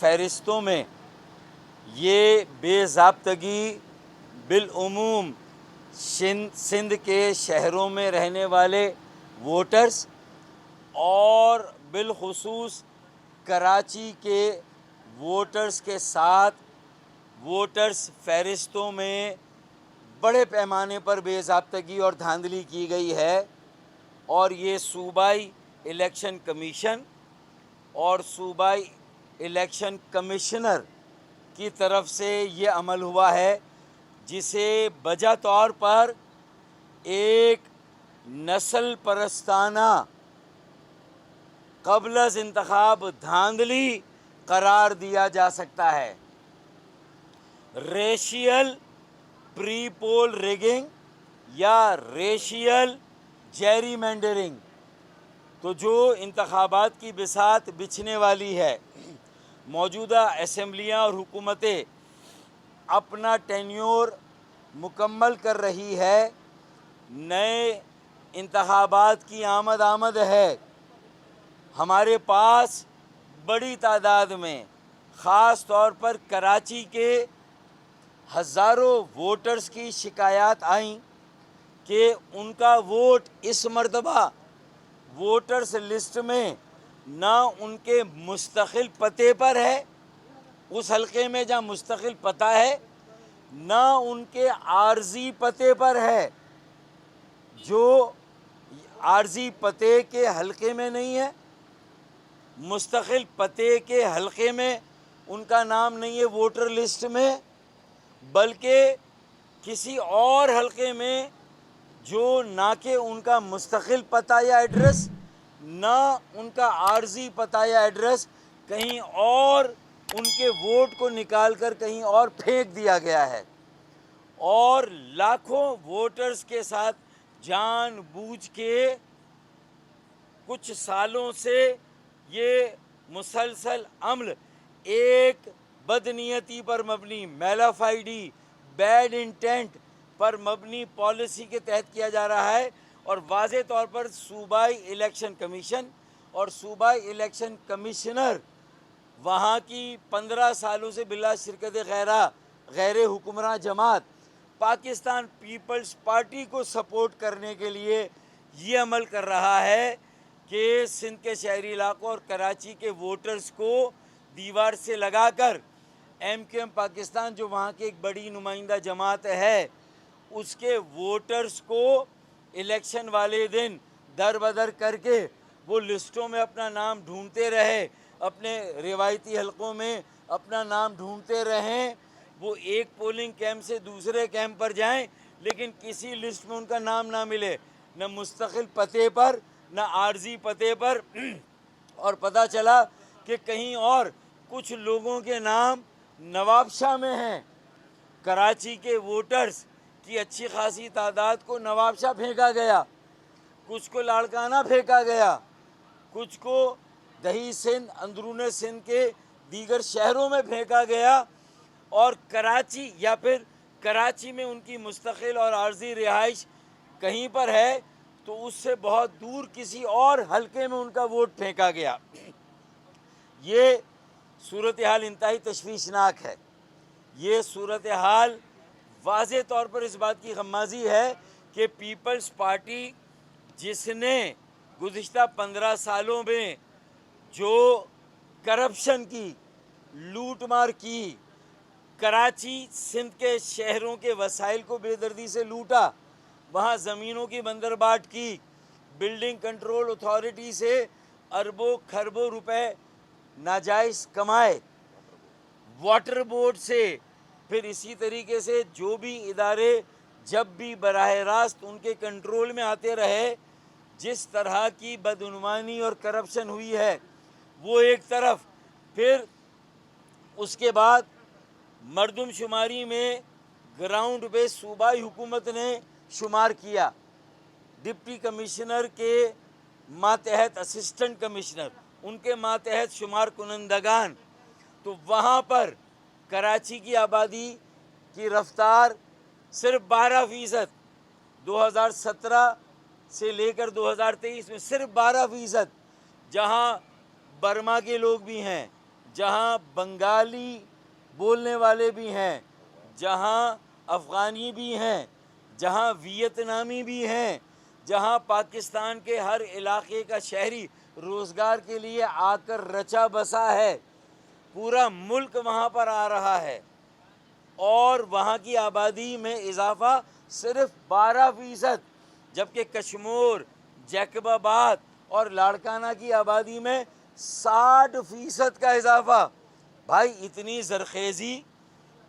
فہرستوں میں یہ بے ضابطگی بالعموم سندھ کے شہروں میں رہنے والے ووٹرز اور بالخصوص کراچی کے ووٹرز کے ساتھ ووٹرز فہرستوں میں بڑے پیمانے پر بے ضابطگی اور دھاندلی کی گئی ہے، اور یہ صوبائی الیکشن کمیشن اور صوبائی الیکشن کمشنر کی طرف سے یہ عمل ہوا ہے، جسے بجا طور پر ایک نسل پرستانہ قبل از انتخاب دھاندلی قرار دیا جا سکتا ہے۔ ریشیل پری پول ریگنگ یا ریشیل جیری مینڈرنگ، تو جو انتخابات کی بساط بچھنے والی ہے، موجودہ اسمبلیاں اور حکومتیں اپنا ٹینیور مکمل کر رہی ہے، نئے انتخابات کی آمد ہے، ہمارے پاس بڑی تعداد میں خاص طور پر کراچی کے ہزاروں ووٹرز کی شکایات آئیں کہ ان کا ووٹ اس مرتبہ ووٹرز لسٹ میں نہ ان کے مستقل پتے پر ہے، اس حلقے میں جہاں مستقل پتہ ہے، نہ ان کے عارضی پتے پر ہے، جو عارضی پتے کے حلقے میں نہیں ہے، مستقل پتے کے حلقے میں ان کا نام نہیں ہے ووٹر لسٹ میں، بلکہ کسی اور حلقے میں جو نہ کہ ان کا مستقل پتہ یا ایڈریس نہ ان کا عارضی پتہ یا ایڈریس، کہیں اور ان کے ووٹ کو نکال کر کہیں اور پھینک دیا گیا ہے، اور لاکھوں ووٹرز کے ساتھ جان بوجھ کے کچھ سالوں سے یہ مسلسل عمل ایک بدنیتی پر مبنی میلافائڈی بیڈ انٹینٹ پر مبنی پالیسی کے تحت کیا جا رہا ہے، اور واضح طور پر صوبائی الیکشن کمیشن اور صوبائی الیکشن کمشنر وہاں کی 15 سالوں سے بلا شرکت غیر حکمراں جماعت پاکستان پیپلز پارٹی کو سپورٹ کرنے کے لیے یہ عمل کر رہا ہے کہ سندھ کے شہری علاقوں اور کراچی کے ووٹرز کو دیوار سے لگا کر ایم کیو ایم پاکستان جو وہاں کی ایک بڑی نمائندہ جماعت ہے، اس کے ووٹرز کو الیکشن والے دن در بدر کر کے وہ لسٹوں میں اپنا نام ڈھونڈتے رہے، اپنے روایتی حلقوں میں اپنا نام ڈھونڈتے رہیں، وہ ایک پولنگ کیمپ سے دوسرے کیمپ پر جائیں لیکن کسی لسٹ میں ان کا نام نہ ملے، نہ مستقل پتے پر نہ عارضی پتے پر، اور پتہ چلا کہ کہیں اور کچھ لوگوں کے نام نواب شاہ میں ہیں۔ کراچی کے ووٹرز کی اچھی خاصی تعداد کو نواب شاہ پھینکا گیا، کچھ کو لاڑکانہ پھینکا گیا، کچھ کو دہی سندھ اندرون سندھ کے دیگر شہروں میں پھینکا گیا، اور کراچی یا پھر کراچی میں ان کی مستقل اور عارضی رہائش کہیں پر ہے تو اس سے بہت دور کسی اور حلقے میں ان کا ووٹ پھینکا گیا۔ یہ صورتحال انتہائی تشویشناک ہے۔ یہ صورتحال واضح طور پر اس بات کی غمازی ہے کہ پیپلز پارٹی جس نے گزشتہ 15 سالوں میں جو کرپشن کی، لوٹ مار کی، کراچی سندھ کے شہروں کے وسائل کو بے دردی سے لوٹا، وہاں زمینوں کی بندرباٹ کی، بلڈنگ کنٹرول اتھارٹی سے اربوں کھربوں روپے ناجائز کمائے، واٹر بورڈ سے، پھر اسی طریقے سے جو بھی ادارے جب بھی براہ راست ان کے کنٹرول میں آتے رہے، جس طرح کی بدعنوانی اور کرپشن ہوئی ہے وہ ایک طرف، پھر اس کے بعد مردم شماری میں گراؤنڈ پہ صوبائی حکومت نے شمار کیا، ڈپٹی کمشنر کے ماتحت اسسٹنٹ کمشنر، ان کے ماتحت شمار کنندگان، تو وہاں پر کراچی کی آبادی کی رفتار صرف 12%، 2017 سے لے کر 2023 میں صرف 12%، جہاں برما کے لوگ بھی ہیں، جہاں بنگالی بولنے والے بھی ہیں، جہاں افغانی بھی ہیں، جہاں ویتنامی بھی ہیں، جہاں پاکستان کے ہر علاقے کا شہری روزگار کے لیے آ کر رچا بسا ہے، پورا ملک وہاں پر آ رہا ہے، اور وہاں کی آبادی میں اضافہ صرف 12%، جبکہ کشمور، جیکب آباد اور لاڑکانہ کی آبادی میں 60% کا اضافہ۔ بھائی اتنی زرخیزی،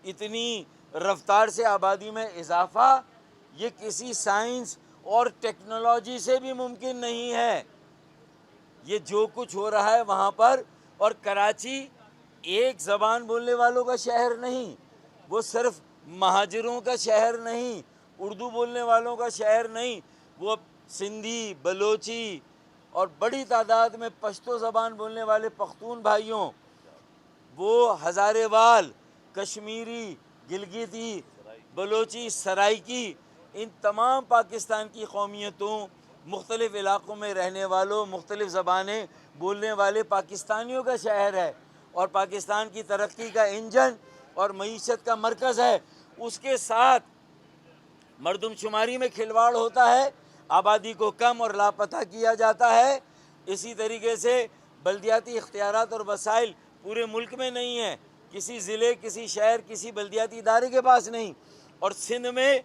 اتنی رفتار سے آبادی میں اضافہ، یہ کسی سائنس اور ٹیکنالوجی سے بھی ممکن نہیں ہے۔ یہ جو کچھ ہو رہا ہے وہاں پر، اور کراچی ایک زبان بولنے والوں کا شہر نہیں، وہ صرف مہاجروں کا شہر نہیں، اردو بولنے والوں کا شہر نہیں، وہ سندھی، بلوچی اور بڑی تعداد میں پشتو زبان بولنے والے پختون بھائیوں، وہ ہزارے وال، کشمیری، گلگتی، بلوچی، سرائکی، ان تمام پاکستان کی قومیتوں، مختلف علاقوں میں رہنے والوں، مختلف زبانیں بولنے والے پاکستانیوں کا شہر ہے، اور پاکستان کی ترقی کا انجن اور معیشت کا مرکز ہے۔ اس کے ساتھ مردم شماری میں کھلواڑ ہوتا ہے، آبادی کو کم اور لاپتہ کیا جاتا ہے۔ اسی طریقے سے بلدیاتی اختیارات اور وسائل پورے ملک میں نہیں ہیں، کسی ضلع، کسی شہر، کسی بلدیاتی ادارے کے پاس نہیں، اور سندھ میں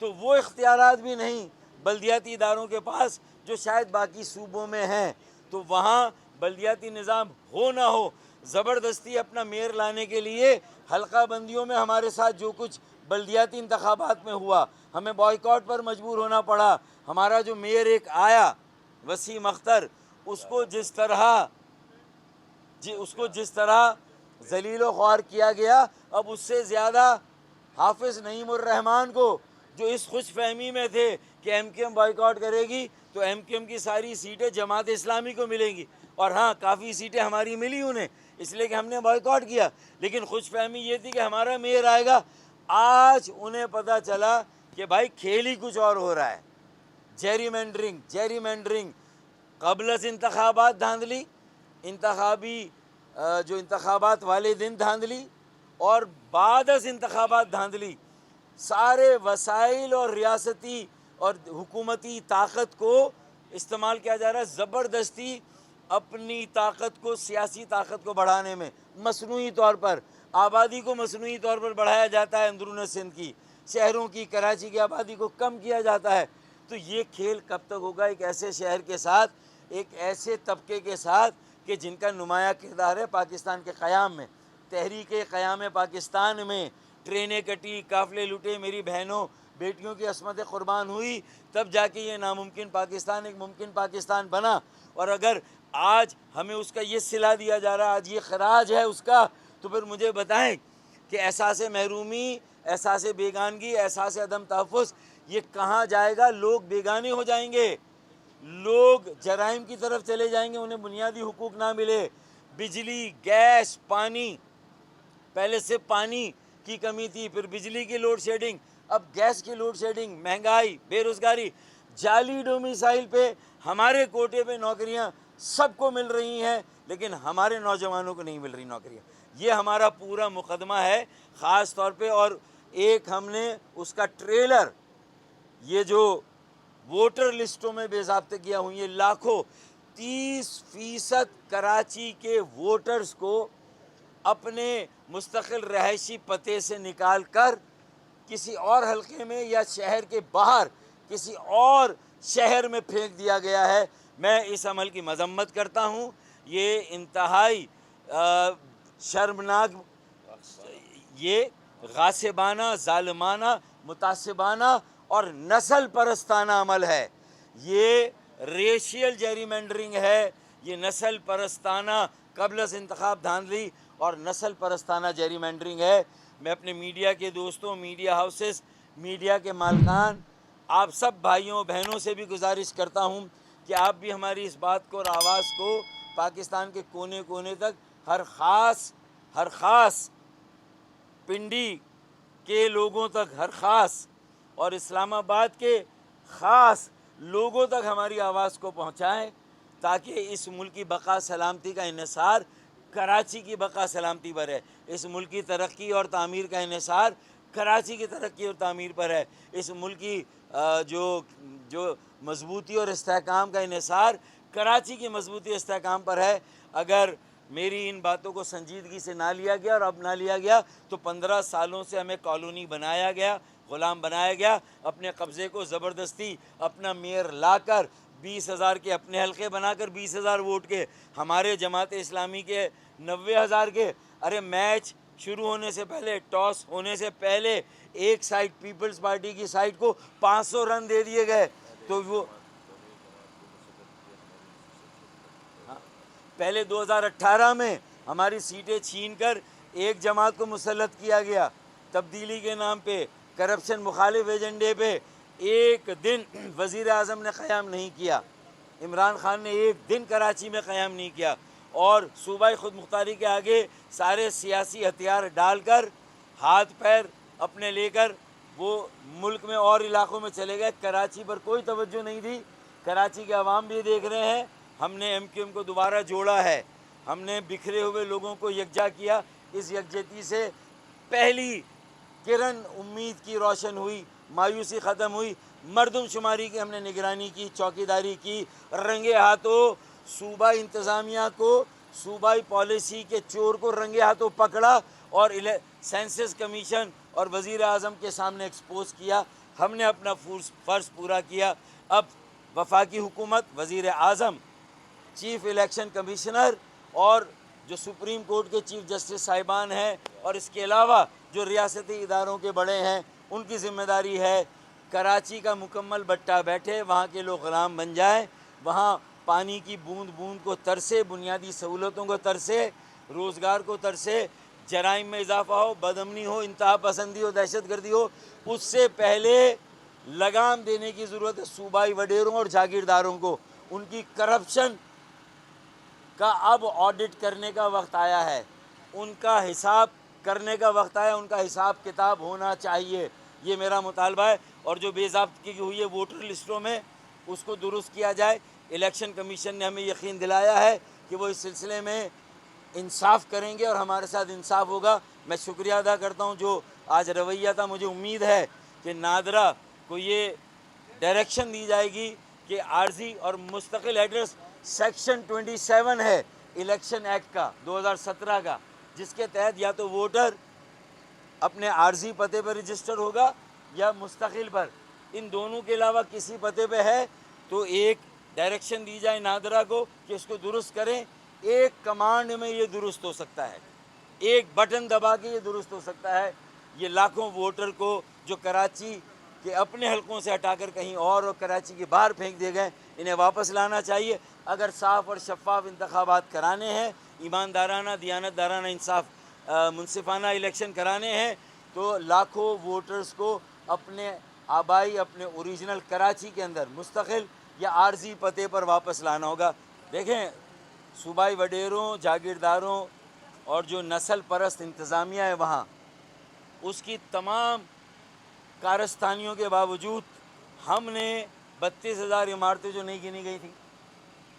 تو وہ اختیارات بھی نہیں بلدیاتی اداروں کے پاس جو شاید باقی صوبوں میں ہیں۔ تو وہاں بلدیاتی نظام ہو نہ ہو، زبردستی اپنا میئر لانے کے لیے حلقہ بندیوں میں ہمارے ساتھ جو کچھ بلدیاتی انتخابات میں ہوا، ہمیں بائیکاٹ پر مجبور ہونا پڑا۔ ہمارا جو میئر ایک آیا، وسیم اختر، اس کو جس طرح ذلیل و خوار کیا گیا، اب اس سے زیادہ حافظ نعیم الرحمان کو، جو اس خوش فہمی میں تھے کہ ایم کیو ایم بائیکاٹ کرے گی تو ایم کیو ایم کی ساری سیٹیں جماعت اسلامی کو ملیں گی، اور ہاں کافی سیٹیں ہماری ملی انہیں اس لیے کہ ہم نے بائیکاٹ کیا، لیکن خوش فہمی یہ تھی کہ ہمارا میئر آئے گا۔ آج انہیں پتہ چلا کہ بھائی کھیل ہی کچھ اور ہو رہا ہے۔ جیری مینڈرنگ، قبل از انتخابات دھاندلی، جو انتخابات والے دن دھاندلی، اور بعد از انتخابات دھاندلی۔ سارے وسائل اور ریاستی اور حکومتی طاقت کو استعمال کیا جا رہا ہے زبردستی، اپنی طاقت کو، سیاسی طاقت کو بڑھانے میں، مصنوعی طور پر آبادی کو مصنوعی طور پر بڑھایا جاتا ہے۔ اندرون سندھ کی، شہروں کی، کراچی کی آبادی کو کم کیا جاتا ہے۔ تو یہ کھیل کب تک ہوگا ایک ایسے شہر کے ساتھ، ایک ایسے طبقے کے ساتھ کہ جن کا نمایاں کردار ہے پاکستان کے قیام میں، تحریک قیام پاکستان میں۔ ٹرینیں کٹی، قافلے لٹے، میری بہنوں بیٹیوں کی عصمتیں قربان ہوئی، تب جا کے یہ ناممکن پاکستان ایک ممکن پاکستان بنا۔ اور اگر آج ہمیں اس کا یہ صلہ دیا جا رہا ہے، آج یہ خراج ہے اس کا، تو پھر مجھے بتائیں کہ احساس محرومی، احساس بیگانگی، احساس عدم تحفظ یہ کہاں جائے گا؟ لوگ بیگانے ہو جائیں گے، لوگ جرائم کی طرف چلے جائیں گے، انہیں بنیادی حقوق نہ ملے۔ بجلی، گیس، پانی، پہلے سے پانی کی کمی تھی، پھر بجلی کی لوڈ شیڈنگ، اب گیس کی لوڈ شیڈنگ، مہنگائی، بے روزگاری، جعلی ڈومیسائل پہ ہمارے کوٹے پہ نوکریاں سب کو مل رہی ہیں، لیکن ہمارے نوجوانوں کو نہیں مل رہی نوکریاں۔ یہ ہمارا پورا مقدمہ ہے خاص طور پہ، اور ایک ہم نے اس کا ٹریلر، یہ جو ووٹر لسٹوں میں بے ضابطگیاں ہوئی ہیں لاکھوں، 30% کراچی کے ووٹرز کو اپنے مستقل رہائشی پتے سے نکال کر کسی اور حلقے میں یا شہر کے باہر کسی اور شہر میں پھینک دیا گیا ہے۔ میں اس عمل کی مذمت کرتا ہوں۔ یہ انتہائی شرمناک، یہ غاصبانہ، ظالمانہ، متعصبانہ اور نسل پرستانہ عمل ہے۔ یہ ریشیل جیری مینڈرنگ ہے، یہ نسل پرستانہ قبل از انتخاب دھاندلی اور نسل پرستانہ جیری مینڈرنگ ہے۔ میں اپنے میڈیا کے دوستوں، میڈیا ہاؤسز، میڈیا کے مالکان، آپ سب بھائیوں بہنوں سے بھی گزارش کرتا ہوں کہ آپ بھی ہماری اس بات کو اور آواز کو پاکستان کے کونے کونے تک، ہر خاص پنڈی کے لوگوں تک، ہر خاص اور اسلام آباد کے خاص لوگوں تک ہماری آواز کو پہنچائیں، تاکہ اس ملک کی بقا سلامتی کا انحصار کراچی کی بقا سلامتی پر ہے۔ اس ملک کی ترقی اور تعمیر کا انحصار کراچی کی ترقی اور تعمیر پر ہے۔ اس ملک کی جو مضبوطی اور استحکام کا انحصار کراچی کی مضبوطی اور استحکام پر ہے۔ اگر میری ان باتوں کو سنجیدگی سے نہ لیا گیا اور اب نہ لیا گیا تو 15 سالوں سے ہمیں کالونی بنایا گیا، غلام بنایا گیا، اپنے قبضے کو زبردستی اپنا میئر لا کر 20,000 کے اپنے حلقے بنا کر 20,000 ووٹ کے، ہمارے جماعت اسلامی کے 90,000 کے۔ ارے میچ شروع ہونے سے پہلے، ٹاس ہونے سے پہلے ایک سائڈ پیپلز پارٹی کی سائڈ کو 500 رن دے دیے گئے۔ تو وہ پہلے 2018 میں ہماری سیٹیں چھین کر ایک جماعت کو مسلط کیا گیا، تبدیلی کے نام پہ، کرپشن مخالف ایجنڈے پہ۔ ایک دن وزیر اعظم نے قیام نہیں کیا، عمران خان نے ایک دن کراچی میں قیام نہیں کیا، اور صوبائی خود مختاری کے آگے سارے سیاسی ہتھیار ڈال کر، ہاتھ پیر اپنے لے کر وہ ملک میں اور علاقوں میں چلے گئے۔ کراچی پر کوئی توجہ نہیں دی۔ کراچی کے عوام بھی دیکھ رہے ہیں، ہم نے ایم کیو ایم کو دوبارہ جوڑا ہے، ہم نے بکھرے ہوئے لوگوں کو یکجا کیا۔ اس یکجہتی سے پہلی کرن امید کی روشن ہوئی، مایوسی ختم ہوئی۔ مردم شماری کی ہم نے نگرانی کی، چوکیداری کی، رنگے ہاتھوں صوبائی انتظامیہ کو، صوبائی پالیسی کے چور کو رنگے ہاتھوں پکڑا اور سینسس کمیشن اور وزیر اعظم کے سامنے ایکسپوز کیا۔ ہم نے اپنا فرض پورا کیا۔ اب وفاقی حکومت، وزیر اعظم، چیف الیکشن کمشنر اور جو سپریم کورٹ کے چیف جسٹس صاحبان ہیں، اور اس کے علاوہ جو ریاستی اداروں کے بڑے ہیں، ان کی ذمہ داری ہے کراچی کا مکمل بٹا بیٹھے، وہاں کے لوگ غلام بن جائیں، وہاں پانی کی بوند بوند کو ترسے، بنیادی سہولتوں کو ترسے، روزگار کو ترسے، جرائم میں اضافہ ہو، بدامنی ہو، انتہا پسندی ہو، دہشت گردی ہو۔ اس سے پہلے لگام دینے کی ضرورت ہے صوبائی وڈیروں اور جاگیرداروں کو۔ ان کی کرپشن کا اب آڈٹ کرنے کا وقت آیا ہے، ان کا حساب کرنے کا وقت آیا، ان کا حساب کتاب ہونا چاہیے، یہ میرا مطالبہ ہے۔ اور جو بے ضابطگی ہوئی ہے ووٹر لسٹوں میں، اس کو درست کیا جائے۔ الیکشن کمیشن نے ہمیں یقین دلایا ہے کہ وہ اس سلسلے میں انصاف کریں گے اور ہمارے ساتھ انصاف ہوگا۔ میں شکریہ ادا کرتا ہوں جو آج رویہ تھا۔ مجھے امید ہے کہ نادرا کو یہ ڈائریکشن دی جائے گی کہ عارضی اور مستقل ایڈریس سیکشن 27 ہے الیکشن ایکٹ کا 2017 کا، جس کے تحت یا تو ووٹر اپنے عارضی پتے پر رجسٹر ہوگا یا مستقل پر، ان دونوں کے علاوہ کسی پتے پہ ہے تو ایک ڈائریکشن دی جائے نادرا کو کہ اس کو درست کریں۔ ایک کمانڈ میں یہ درست ہو سکتا ہے، ایک بٹن دبا کے یہ درست ہو سکتا ہے۔ یہ لاکھوں ووٹر کو جو کراچی کے اپنے حلقوں سے ہٹا کر کہیں اور کراچی کے باہر پھینک دیے گئے، انہیں واپس لانا چاہیے۔ اگر صاف اور شفاف انتخابات کرانے ہیں، ایماندارانہ، دیانتدارانہ، انصاف منصفانہ الیکشن کرانے ہیں، تو لاکھوں ووٹرز کو اپنے آبائی، اپنے اوریجنل کراچی کے اندر مستقل یا عارضی پتے پر واپس لانا ہوگا۔ دیکھیں، صوبائی وڈیروں، جاگیرداروں اور جو نسل پرست انتظامیہ ہے وہاں، اس کی تمام کارستانیوں کے باوجود ہم نے 32,000 عمارتیں جو نہیں گنی گئی تھیں،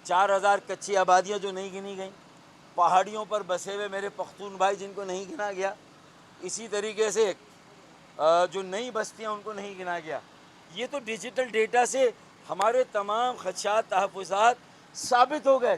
4,000 کچی آبادیاں جو نہیں گنی گئیں، پہاڑیوں پر بسے ہوئے میرے پختون بھائی جن کو نہیں گنا گیا، اسی طریقے سے جو نئی بستیاں ان کو نہیں گنا گیا۔ یہ تو ڈیجیٹل ڈیٹا سے ہمارے تمام خدشات، تحفظات ثابت ہو گئے۔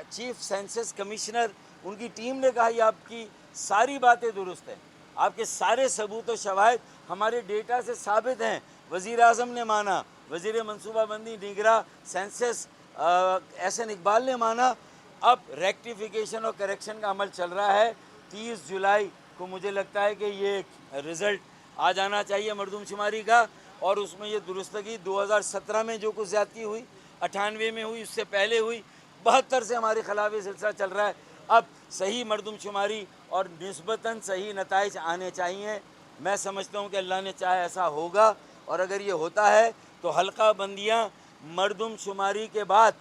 چیف سینسس کمشنر، ان کی ٹیم نے کہا یہ آپ کی ساری باتیں درست ہیں، آپ کے سارے ثبوت و شواہد ہمارے ڈیٹا سے ثابت ہیں۔ وزیر اعظم نے مانا، وزیر منصوبہ بندی نگراں سینسس احسن اقبال نے مانا۔ اب ریکٹیفیکیشن اور کریکشن کا عمل چل رہا ہے۔ 30 جولائی کو مجھے لگتا ہے کہ یہ رزلٹ آ جانا چاہیے مردم شماری کا، اور اس میں یہ درستگی 2017 میں جو کچھ زیادتی ہوئی، 98 میں ہوئی، اس سے پہلے ہوئی، 72 سے ہمارے خلاف یہ سلسلہ چل رہا ہے۔ اب صحیح مردم شماری اور نسبتاً صحیح نتائج آنے چاہیے۔ میں سمجھتا ہوں کہ اللہ نے چاہے ایسا ہوگا، اور اگر یہ ہوتا ہے تو حلقہ بندیاں مردم شماری کے بعد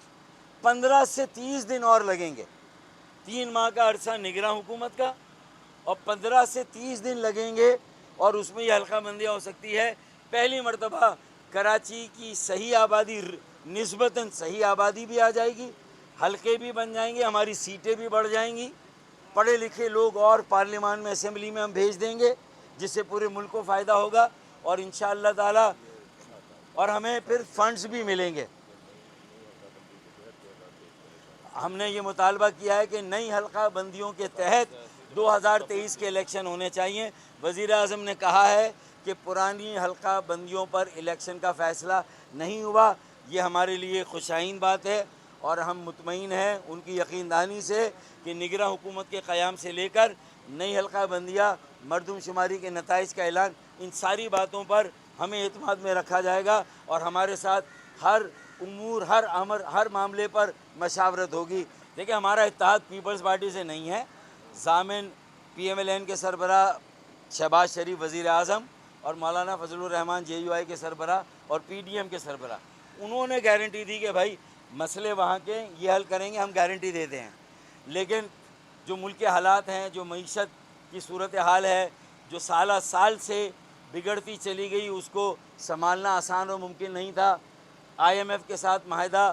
15 سے 30 دن اور لگیں گے۔ 3 ماہ کا عرصہ نگراں حکومت کا، اور 15 سے 30 دن لگیں گے، اور اس میں یہ حلقہ بندیاں ہو سکتی ہے۔ پہلی مرتبہ کراچی کی صحیح آبادی، نسبتاً صحیح آبادی بھی آ جائے گی، حلقے بھی بن جائیں گے, ہماری سیٹیں بھی بڑھ جائیں گی, پڑھے لکھے لوگ اور پارلیمان میں اسمبلی میں ہم بھیج دیں گے, جس سے پورے ملک کو فائدہ ہوگا, اور انشاءاللہ تعالی اور ہمیں پھر فنڈز بھی ملیں گے. ہم نے یہ مطالبہ کیا ہے کہ نئی حلقہ بندیوں کے تحت 2023 کے الیکشن ہونے چاہیے. وزیر اعظم نے کہا ہے کہ پرانی حلقہ بندیوں پر الیکشن کا فیصلہ نہیں ہوا, یہ ہمارے لیے خوشائن بات ہے, اور ہم مطمئن ہیں ان کی یقین دہانی سے کہ نگراں حکومت کے قیام سے لے کر نئی حلقہ بندیاں, مردم شماری کے نتائج کا اعلان, ان ساری باتوں پر ہمیں اعتماد میں رکھا جائے گا, اور ہمارے ساتھ ہر امور, ہر معاملے پر مشاورت ہوگی. دیکھیں, ہمارا اتحاد پیپلز پارٹی سے نہیں ہے. ضامن پی ایم ایل این کے سربراہ شہباز شریف وزیر اعظم اور مولانا فضل الرحمان جے یو آئی کے سربراہ اور پی ڈی ایم کے سربراہ, انہوں نے گارنٹی دی کہ بھائی مسئلے وہاں کے یہ حل کریں گے, ہم گارنٹی دیتے ہیں. لیکن جو ملک کے حالات ہیں, جو معیشت کی صورتحال ہے, جو سالہ سال سے بگڑتی چلی گئی, اس کو سنبھالنا آسان و ممکن نہیں تھا. آئی ایم ایف کے ساتھ معاہدہ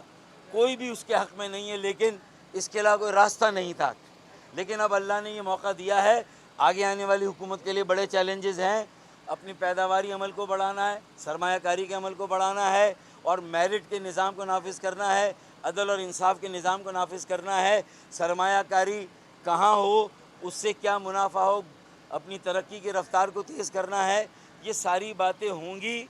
کوئی بھی اس کے حق میں نہیں ہے, لیکن اس کے علاوہ کوئی راستہ نہیں تھا. لیکن اب اللہ نے یہ موقع دیا ہے. آگے آنے والی حکومت کے لیے بڑے چیلنجز ہیں. اپنی پیداواری عمل کو بڑھانا ہے, سرمایہ کاری کے عمل کو بڑھانا ہے, اور میرٹ کے نظام کو نافذ کرنا ہے, عدل اور انصاف کے نظام کو نافذ کرنا ہے. سرمایہ کاری کہاں ہو, اس سے کیا منافع ہو, اپنی ترقی کی رفتار کو تیز کرنا ہے. یہ ساری باتیں ہوں گی,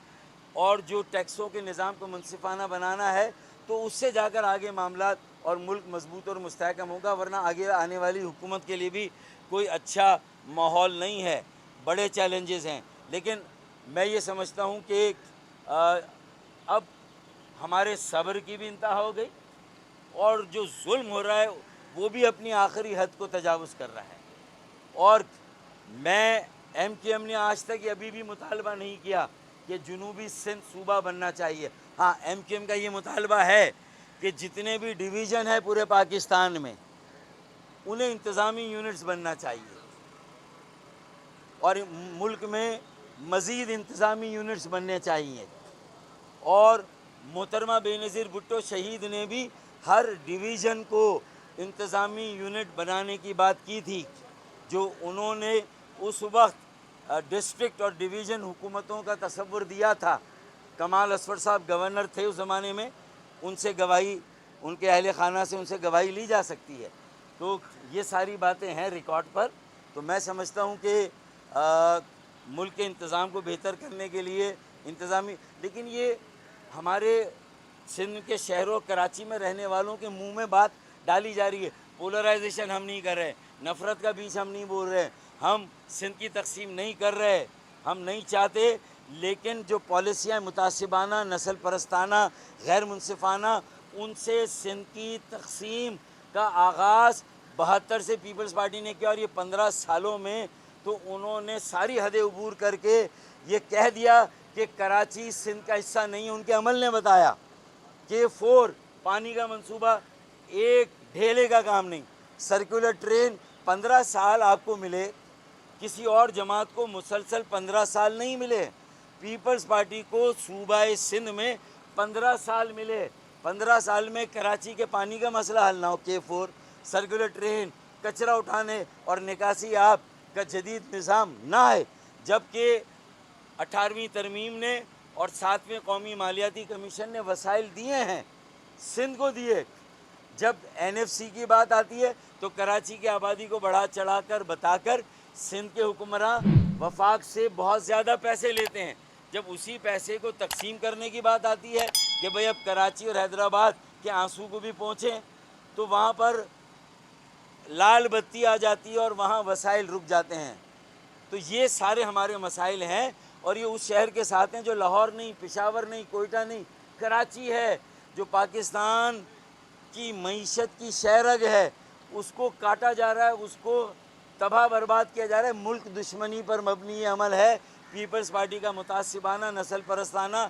اور جو ٹیکسوں کے نظام کو منصفانہ بنانا ہے, تو اس سے جا کر آگے معاملات اور ملک مضبوط اور مستحکم ہوگا. ورنہ آگے آنے والی حکومت کے لیے بھی کوئی اچھا ماحول نہیں ہے. بڑے چیلنجز ہیں, لیکن میں یہ سمجھتا ہوں کہ اب ہمارے صبر کی بھی انتہا ہو گئی, اور جو ظلم ہو رہا ہے وہ بھی اپنی آخری حد کو تجاوز کر رہا ہے. اور میں ایم کیو ایم نے آج تک یہ ابھی بھی مطالبہ نہیں کیا کہ جنوبی سندھ صوبہ بننا چاہیے. ہاں, ایم کیو ایم کا یہ مطالبہ ہے کہ جتنے بھی ڈویژن ہیں پورے پاکستان میں, انہیں انتظامی یونٹس بننا چاہیے, اور ملک میں مزید انتظامی یونٹس بننے چاہیے. اور محترمہ بے نظیر بھٹو شہید نے بھی ہر ڈویژن کو انتظامی یونٹ بنانے کی بات کی تھی. جو انہوں نے اس وقت ڈسٹرکٹ اور ڈویژن حکومتوں کا تصور دیا تھا, کمال اصفر صاحب گورنر تھے اس زمانے میں, ان سے گواہی, ان کے اہل خانہ سے ان سے گواہی لی جا سکتی ہے. تو یہ ساری باتیں ہیں ریکارڈ پر. تو میں سمجھتا ہوں کہ ملک کے انتظام کو بہتر کرنے کے لیے انتظامی, لیکن یہ ہمارے سندھ کے شہروں, کراچی میں رہنے والوں کے منہ میں بات ڈالی جا رہی ہے. پولرائزیشن ہم نہیں کر رہے, نفرت کا بیج ہم نہیں بول رہے, ہم سندھ کی تقسیم نہیں کر رہے, ہم نہیں چاہتے. لیکن جو پالیسیاں متعصبانہ, نسل پرستانہ, غیر منصفانہ, ان سے سندھ کی تقسیم کا آغاز 72 سے پیپلز پارٹی نے کیا, اور یہ 15 سالوں میں تو انہوں نے ساری حدیں عبور کر کے یہ کہہ دیا کہ کراچی سندھ کا حصہ نہیں ہے. ان کے عمل نے بتایا کہ 4 پانی کا منصوبہ ایک ڈھیلے کا کام نہیں. سرکولر ٹرین 15 سال آپ کو ملے, کسی اور جماعت کو مسلسل 15 سال نہیں ملے. پیپلز پارٹی کو صوبہ سندھ میں 15 سال ملے. 15 سال میں کراچی کے پانی کا مسئلہ حل نہ ہو. K4 سرکولر ٹرین, کچرا اٹھانے اور نکاسی آب کا جدید نظام نہ ہے. جبکہ 18ویں ترمیم نے اور 7ویں قومی مالیاتی کمیشن نے وسائل دیے ہیں, سندھ کو دیے. جب این ایف سی کی بات آتی ہے تو کراچی کی آبادی کو بڑھا چڑھا کر بتا کر سندھ کے حکمراں وفاق سے بہت زیادہ پیسے لیتے ہیں. جب اسی پیسے کو تقسیم کرنے کی بات آتی ہے کہ بھئی اب کراچی اور حیدرآباد کے آنسو کو بھی پہنچیں, تو وہاں پر لال بتی آ جاتی ہے اور وہاں وسائل رک جاتے ہیں. تو یہ سارے ہمارے مسائل ہیں, اور یہ اس شہر کے ساتھ ہیں جو لاہور نہیں, پشاور نہیں, کوئٹہ نہیں, کراچی ہے, جو پاکستان کی معیشت کی شہرگ ہے. اس کو کاٹا جا رہا ہے, اس کو تباہ برباد کیا جا رہا ہے. ملک دشمنی پر مبنی یہ عمل ہے. پیپلز پارٹی کا متعصبانہ, نسل پرستانہ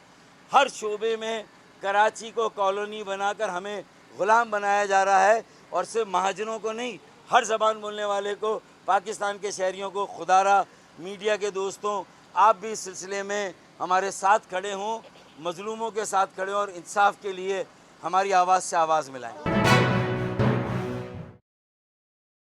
ہر شعبے میں کراچی کو کالونی بنا کر ہمیں غلام بنایا جا رہا ہے. اور صرف مہاجروں کو نہیں, ہر زبان بولنے والے کو, پاکستان کے شہریوں کو. خدا را میڈیا کے دوستوں, آپ بھی اس سلسلے میں ہمارے ساتھ کھڑے ہوں, مظلوموں کے ساتھ کھڑے ہوں, اور انصاف کے لیے ہماری آواز سے آواز ملائیں.